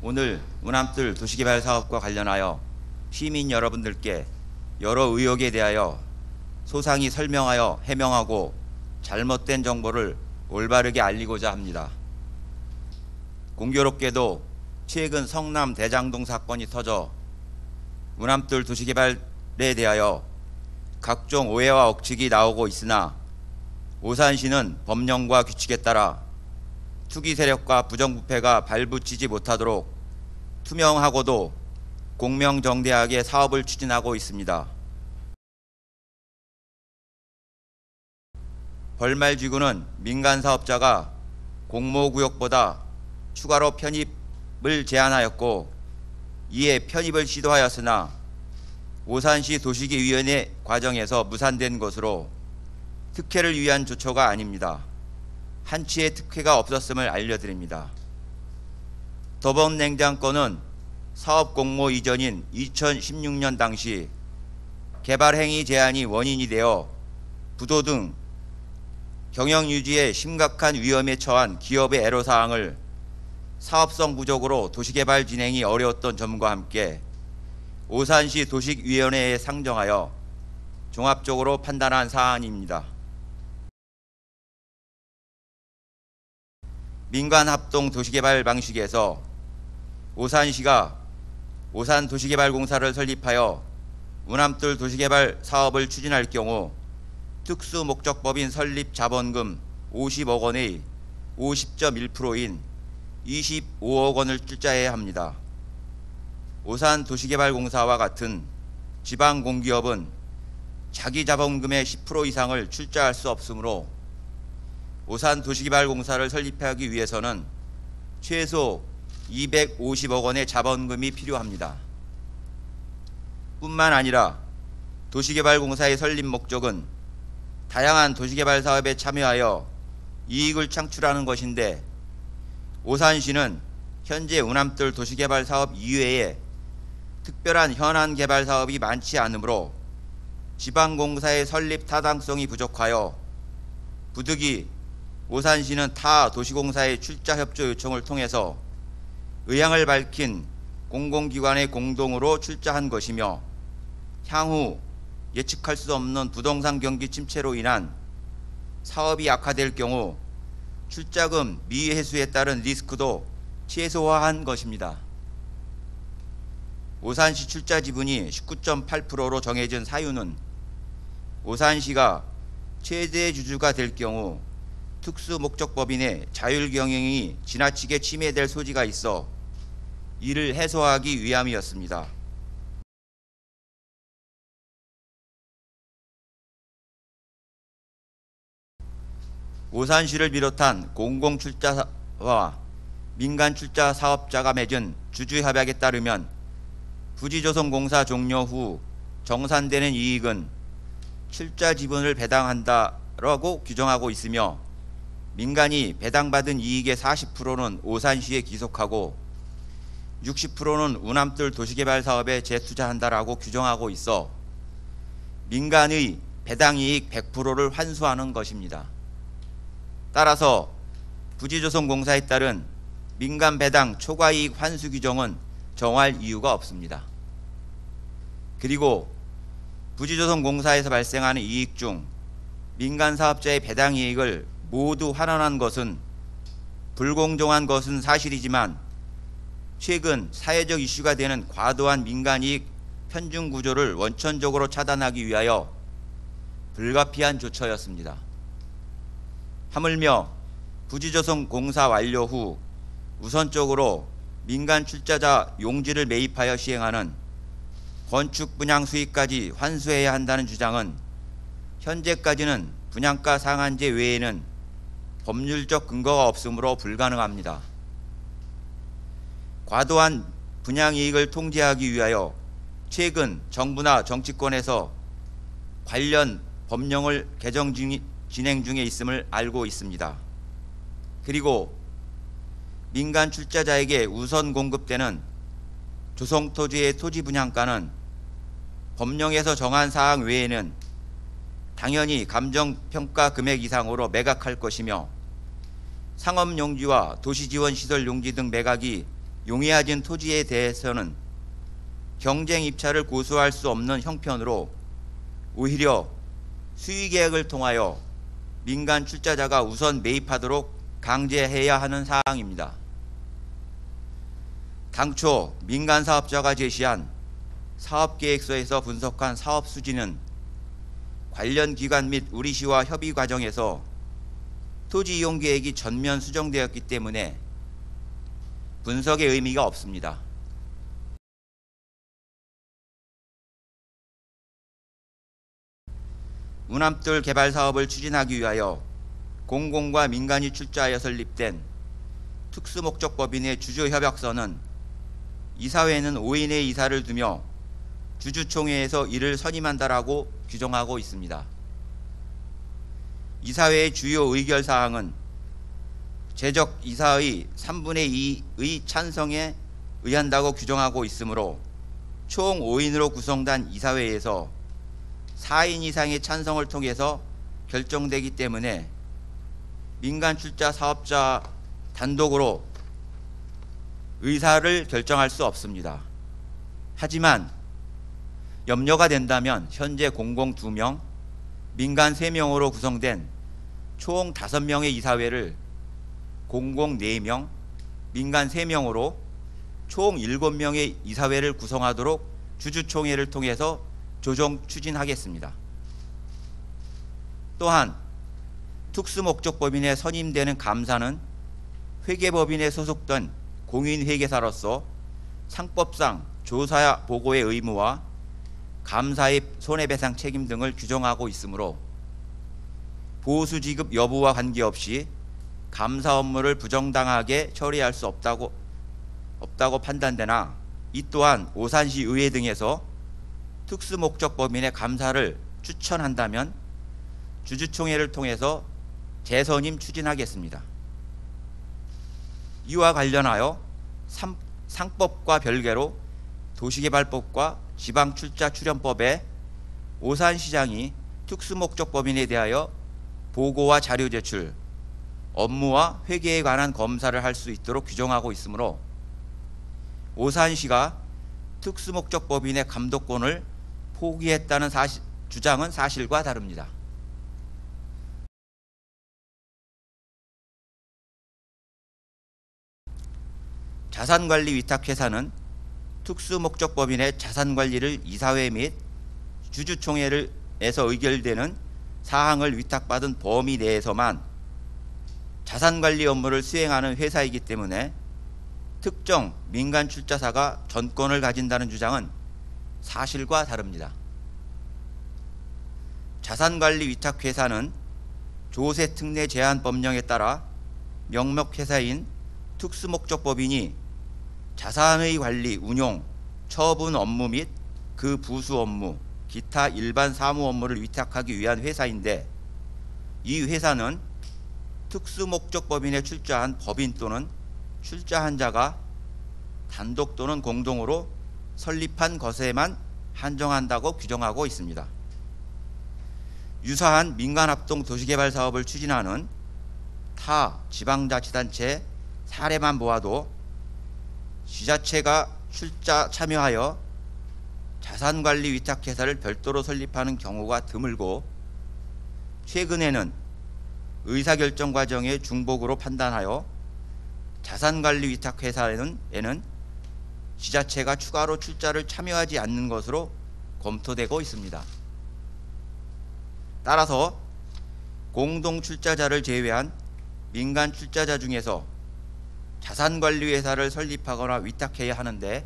오늘 운암뜰 도시개발 사업과 관련하여 시민 여러분들께 여러 의혹에 대하여 소상히 설명하여 해명하고 잘못된 정보를 올바르게 알리고자 합니다. 공교롭게도 최근 성남 대장동 사건이 터져 운암뜰 도시개발에 대하여 각종 오해와 억측이 나오고 있으나 오산시는 법령과 규칙에 따라 투기 세력과 부정부패가 발붙이지 못하도록 투명하고도 공명정대하게 사업을 추진하고 있습니다. 벌말지구는 민간 사업자가 공모구역보다 추가로 편입을 제안하였고 이에 편입을 시도하였으나 오산시 도시계위원회 과정에서 무산된 것으로 특혜를 위한 조처가 아닙니다. 한치의 특혜가 없었음을 알려드립니다. 더번냉장건은 사업 공모 이전인 2016년 당시 개발행위 제한이 원인이 되어 부도 등 경영 유지에 심각한 위험에 처한 기업의 애로사항을 사업성 부족으로 도시개발 진행이 어려웠던 점과 함께 오산시 도시위원회에 상정하여 종합적으로 판단한 사안입니다. 민간합동 도시개발 방식에서 오산시가 오산도시개발공사를 설립하여 운암뜰 도시개발 사업을 추진할 경우 특수목적법인 설립 자본금 50억 원의 50.1%인 25억 원을 출자해야 합니다. 오산도시개발공사와 같은 지방공기업은 자기 자본금의 10% 이상을 출자할 수 없으므로 오산도시개발공사를 설립하기 위해서는 최소 250억 원의 자본금이 필요합니다. 뿐만 아니라 도시개발공사의 설립 목적은 다양한 도시개발 사업에 참여하여 이익을 창출하는 것인데 오산시는 현재 운암뜰 도시개발 사업 이외에 특별한 현안 개발 사업이 많지 않으므로 지방공사의 설립 타당성이 부족하여 부득이 오산시는 타 도시공사의 출자 협조 요청을 통해서 의향을 밝힌 공공기관의 공동으로 출자한 것이며 향후 예측할 수 없는 부동산 경기 침체로 인한 사업이 악화될 경우 출자금 미회수에 따른 리스크도 최소화한 것입니다. 오산시 출자 지분이 19.8%로 정해진 사유는 오산시가 최대 주주가 될 경우 특수목적법인의 자율경영이 지나치게 침해될 소지가 있어 이를 해소하기 위함이었습니다. 오산시를 비롯한 공공출자와 민간출자 사업자가 맺은 주주협약에 따르면 부지조성공사 종료 후 정산되는 이익은 출자 지분을 배당한다라고 규정하고 있으며 민간이 배당받은 이익의 40%는 오산시에 기속하고 60%는 운암뜰 도시개발 사업에 재투자한다라고 규정하고 있어 민간의 배당이익 100%를 환수하는 것입니다. 따라서 부지조성공사에 따른 민간 배당 초과이익 환수 규정은 정할 이유가 없습니다. 그리고 부지조성공사에서 발생하는 이익 중 민간 사업자의 배당 이익을 모두 환원한 것은 불공정한 것은 사실이지만 최근 사회적 이슈가 되는 과도한 민간이익 편중 구조를 원천적으로 차단하기 위하여 불가피한 조처였습니다. 하물며 부지조성공사 완료 후 우선적으로 민간 출자자 용지를 매입하여 시행하는 건축 분양 수익까지 환수해야 한다는 주장은 현재까지는 분양가 상한제 외에는 법률적 근거가 없으므로 불가능합니다. 과도한 분양이익을 통제하기 위하여 최근 정부나 정치권에서 관련 법령을 개정 진행 중에 있음을 알고 있습니다. 그리고 민간 출자자에게 우선 공급되는 조성토지의 토지 분양가는 법령에서 정한 사항 외에는 당연히 감정평가 금액 이상으로 매각할 것이며 상업용지와 도시지원시설 용지 등 매각이 용이해진 토지에 대해서는 경쟁 입찰을 고수할 수 없는 형편으로 오히려 수의계약을 통하여 민간 출자자가 우선 매입하도록 강제해야 하는 사항입니다. 당초 민간 사업자가 제시한 사업계획서에서 분석한 사업 수지는 관련 기관 및 우리시와 협의 과정에서 토지 이용 계획이 전면 수정되었기 때문에 분석의 의미가 없습니다. 운암돌 개발 사업을 추진하기 위하여 공공과 민간이 출자하여 설립된 특수목적법인의 주주협약서는 이사회는 5인의 이사를 두며 주주총회에서 이를 선임한다라고 규정하고 있습니다. 이사회의 주요 의결사항은 재적 이사의 3분의 2의 찬성에 의한다고 규정하고 있으므로 총 5인으로 구성된 이사회에서 4인 이상의 찬성을 통해서 결정되기 때문에 민간 출자 사업자 단독으로 의사를 결정할 수 없습니다. 하지만 염려가 된다면 현재 공공 2명, 민간 3명으로 구성된 총 5명의 이사회를 공공 4명, 민간 3명으로 총 7명의 이사회를 구성하도록 주주총회를 통해서 조정 추진하겠습니다. 또한 특수목적법인에 선임되는 감사는 회계법인에 소속된 공인회계사로서 상법상 조사 보고의 의무와 감사의 손해배상 책임 등을 규정하고 있으므로 보수 지급 여부와 관계없이 감사 업무를 부정당하게 처리할 수 없다고 판단되나, 이 또한 오산시 의회 등에서 특수목적법인의 감사를 추천한다면 주주총회를 통해서 재선임 추진하겠습니다. 이와 관련하여 상법과 별개로 도시개발법과 지방출자출연법에 오산시장이 특수목적법인에 대하여 보고와 자료 제출, 업무와 회계에 관한 검사를 할 수 있도록 규정하고 있으므로 오산시가 특수목적법인의 감독권을 포기했다는 주장은 사실과 다릅니다. 자산관리 위탁회사는 특수목적법인의 자산관리를 이사회 및 주주총회에서 의결되는 사항을 위탁받은 범위 내에서만 자산관리 업무를 수행하는 회사이기 때문에 특정 민간 출자사가 전권을 가진다는 주장은 사실과 다릅니다. 자산관리 위탁회사는 조세특례 제한법령에 따라 명목회사인 특수목적법인이 자산의 관리, 운용, 처분 업무 및 그 부수 업무, 기타 일반 사무 업무를 위탁하기 위한 회사인데, 이 회사는 특수목적법인에 출자한 법인 또는 출자한 자가 단독 또는 공동으로 설립한 것에만 한정한다고 규정하고 있습니다. 유사한 민간합동 도시개발 사업을 추진하는 타 지방자치단체 사례만 보아도 지자체가 출자 참여하여 자산관리 위탁회사를 별도로 설립하는 경우가 드물고, 최근에는 의사결정 과정의 중복으로 판단하여 자산관리 위탁회사에는 지자체가 추가로 출자를 참여하지 않는 것으로 검토되고 있습니다. 따라서 공동출자자를 제외한 민간 출자자 중에서 자산관리회사를 설립하거나 위탁해야 하는데,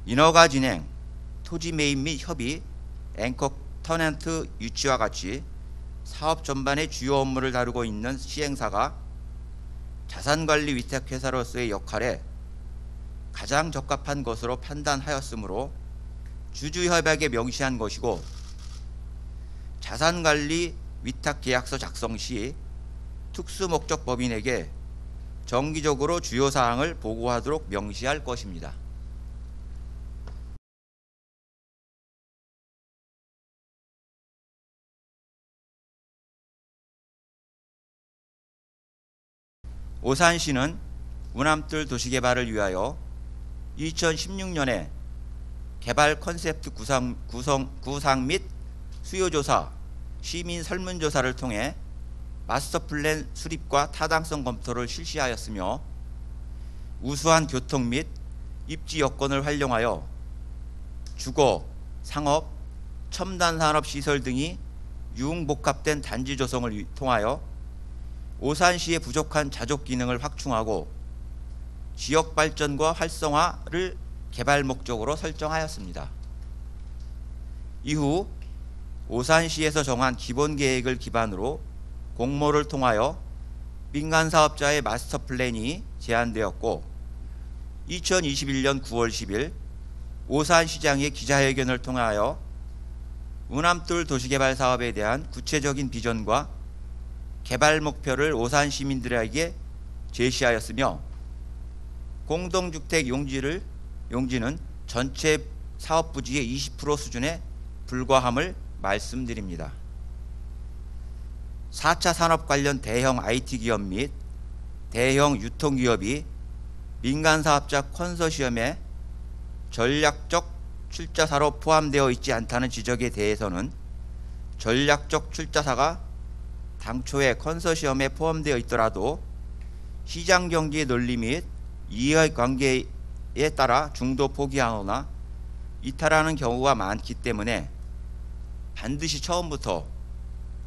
인허가 진행, 토지 매입 및 협의, 앵커 터넌트 유치와 같이 사업 전반의 주요 업무를 다루고 있는 시행사가 자산관리 위탁회사로서의 역할에 가장 적합한 것으로 판단하였으므로 주주협약에 명시한 것이고, 자산관리 위탁계약서 작성 시 특수목적법인에게 정기적으로 주요 사항을 보고하도록 명시할 것입니다. 오산시는 우남뜰 도시개발을 위하여 2016년에 개발 컨셉트 구상 및 수요조사, 시민 설문조사를 통해 마스터플랜 수립과 타당성 검토를 실시하였으며 우수한 교통 및 입지 여건을 활용하여 주거, 상업, 첨단 산업 시설 등이 융복합된 단지 조성을 통하여 오산시의 부족한 자족 기능을 확충하고 지역 발전과 활성화를 개발 목적으로 설정하였습니다. 이후 오산시에서 정한 기본 계획을 기반으로 공모를 통하여 민간 사업자의 마스터 플랜이 제안되었고 2021년 9월 10일 오산시장의 기자회견을 통하여 우남뜰 도시개발 사업에 대한 구체적인 비전과 개발 목표를 오산 시민들에게 제시하였으며 공동주택 용지는 전체 사업 부지의 20% 수준에 불과함을 말씀드립니다. 4차 산업 관련 대형 IT 기업 및 대형 유통기업이 민간 사업자 컨소시엄에 전략적 출자사로 포함되어 있지 않다는 지적에 대해서는 전략적 출자사가 당초에 컨소시엄에 포함되어 있더라도 시장 경기의 논리 및 이해관계에 따라 중도 포기하거나 이탈하는 경우가 많기 때문에 반드시 처음부터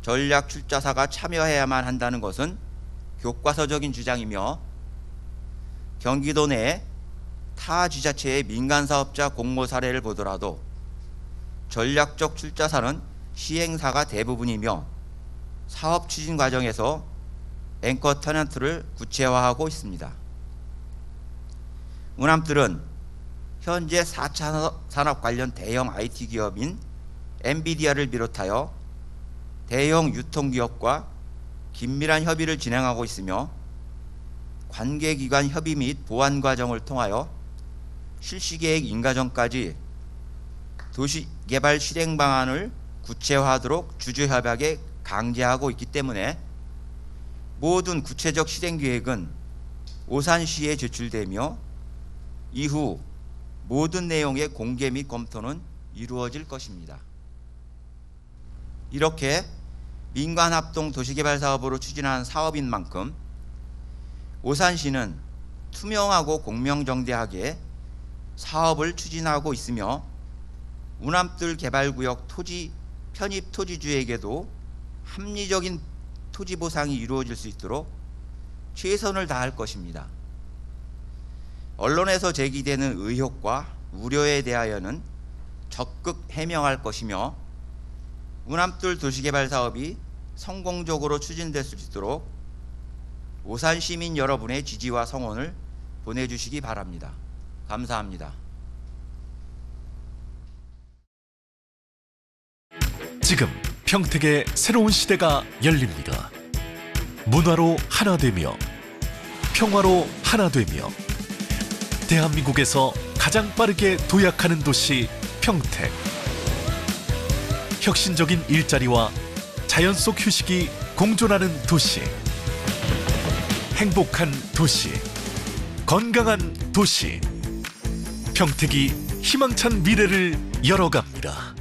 전략 출자사가 참여해야만 한다는 것은 교과서적인 주장이며 경기도 내 타 지자체의 민간 사업자 공모 사례를 보더라도 전략적 출자사는 시행사가 대부분이며 사업 추진 과정에서 앵커 테넌트를 구체화하고 있습니다. 우남뜰은 현재 4차 산업 관련 대형 IT 기업인 엔비디아를 비롯하여 대형 유통기업과 긴밀한 협의를 진행하고 있으며 관계기관 협의 및 보완 과정을 통하여 실시계획 인가전까지 도시개발 실행 방안을 구체화하도록 주주협약에 강제하고 있기 때문에 모든 구체적 실행계획은 오산시에 제출되며 이후 모든 내용의 공개 및 검토는 이루어질 것입니다. 이렇게 민관합동 도시개발 사업으로 추진한 사업인 만큼 오산시는 투명하고 공명정대하게 사업을 추진하고 있으며 우남뜰 개발구역 토지 편입 토지주에게도 합리적인 토지 보상이 이루어질 수 있도록 최선을 다할 것입니다. 언론에서 제기되는 의혹과 우려에 대하여는 적극 해명할 것이며 우남뜰 도시개발 사업이 성공적으로 추진될 수 있도록 오산 시민 여러분의 지지와 성원을 보내주시기 바랍니다. 감사합니다. 지금 평택의 새로운 시대가 열립니다. 문화로 하나 되며 평화로 하나 되며 대한민국에서 가장 빠르게 도약하는 도시 평택. 혁신적인 일자리와 자연 속 휴식이 공존하는 도시. 행복한 도시, 건강한 도시. 평택이 희망찬 미래를 열어갑니다.